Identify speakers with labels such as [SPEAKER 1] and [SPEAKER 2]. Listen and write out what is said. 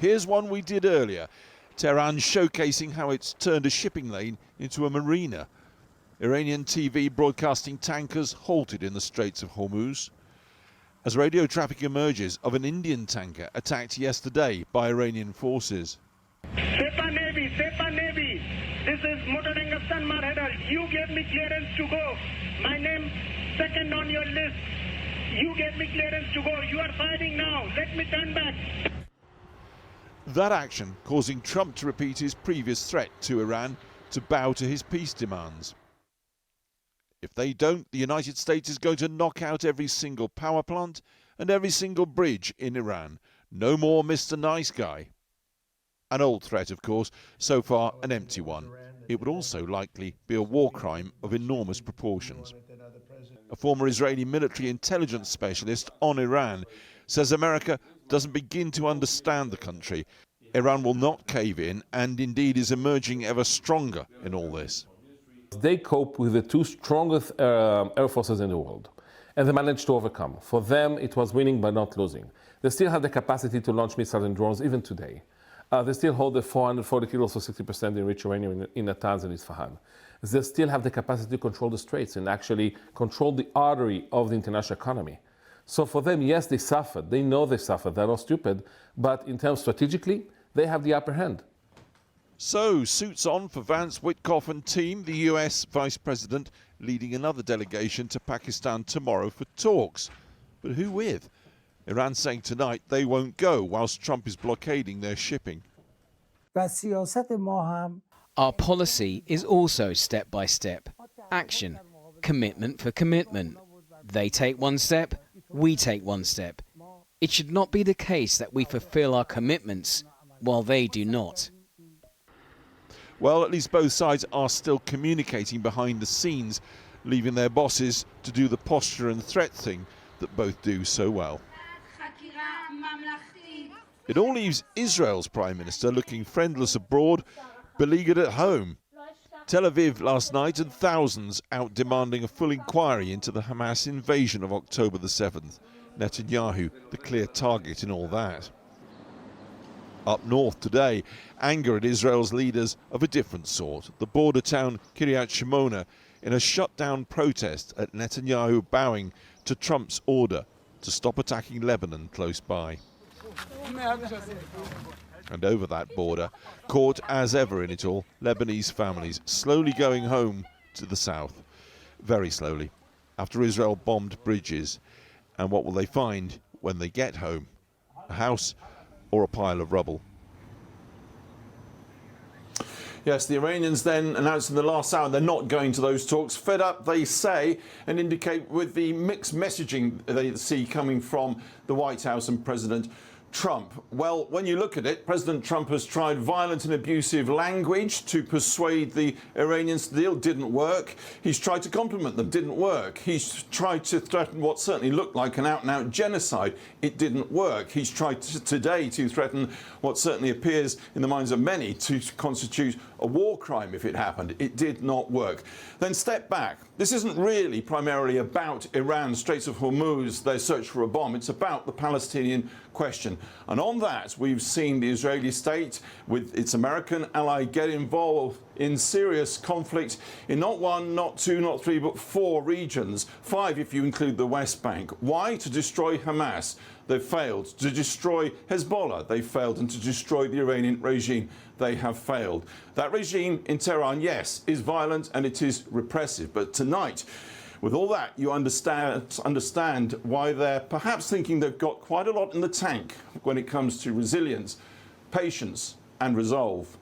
[SPEAKER 1] Here's one we did earlier. Tehran showcasing how it's turned a shipping lane into a marina. Iranian TV broadcasting tankers halted in the Straits of Hormuz as radio traffic emerges of an Indian tanker attacked yesterday by Iranian forces.
[SPEAKER 2] Sepa Navy, this is Motor Engelston Marheder. You gave me clearance to go. My name second on your list. You gave me clearance to go. You are fighting now. Let me turn back.
[SPEAKER 1] That action causing Trump to repeat his previous threat to Iran to bow to his peace demands. If they don't, the United States is going to knock out every single power plant and every single bridge in Iran. No more Mr. Nice Guy. An old threat, of course, so far an empty one. It would also likely be a war crime of enormous proportions. A former Israeli military intelligence specialist on Iran says America doesn't begin to understand the country. Iran will not cave in and indeed is emerging ever stronger in all this.
[SPEAKER 3] They cope with the two strongest air forces in the world, and they managed to overcome. For them, it was winning but not losing. They still have the capacity to launch missiles and drones even today. They still hold the 440 kilos for 60% enriched uranium in Natanz and Isfahan. They still have the capacity to control the straits and actually control the artery of the international economy. So for them, yes, they suffered. They know they suffered. They're not stupid. But in terms strategically, they have the upper hand.
[SPEAKER 1] So, suits on for Vance, Witkoff and team, the US Vice President leading another delegation to Pakistan tomorrow for talks. But who with? Iran saying tonight they won't go whilst Trump is blockading their shipping.
[SPEAKER 4] Our policy is also step by step. Action, commitment for commitment. They take one step, we take one step. It should not be the case that we fulfill our commitments while they do not.
[SPEAKER 1] Well, at least both sides are still communicating behind the scenes, leaving their bosses to do the posture and threat thing that both do so well. It all leaves Israel's Prime Minister looking friendless abroad, beleaguered at home. Tel Aviv last night and thousands out demanding a full inquiry into the Hamas invasion of October the 7th. Netanyahu, the clear target in all that. Up north today, anger at Israel's leaders of a different sort. The border town Kiryat Shimona in a shut-down protest at Netanyahu bowing to Trump's order to stop attacking Lebanon close by. And over that border, caught as ever in it all, Lebanese families slowly going home to the south. Very slowly, after Israel bombed bridges. And what will they find when they get home? A house or a pile of rubble?
[SPEAKER 5] Yes, the Iranians then announced in the last hour they're not going to those talks. Fed up, they say, and indicate with the mixed messaging they see coming from the White House and President Trump. Well, when you look at it, President Trump has tried violent and abusive language to persuade the Iranians the deal. Didn't work. He's tried to compliment them. Didn't work. He's tried to threaten what certainly looked like an out-and-out genocide. It didn't work. He's tried today to threaten what certainly appears in the minds of many to constitute a war crime if it happened. It did not work. Then step back. This isn't really primarily about Iran, Straits of Hormuz, their search for a bomb. It's about the Palestinian question. And on that, we've seen the Israeli state with its American ally get involved in serious conflict in not one, not two, not three, but 4 regions. 5 if you include the West Bank. Why? To destroy Hamas. They've failed. To destroy Hezbollah. They failed. And to destroy the Iranian regime. They have failed. That regime in Tehran, yes, is violent and it is repressive. But tonight, with all that, you understand why they're perhaps thinking they've got quite a lot in the tank when it comes to resilience, patience and resolve.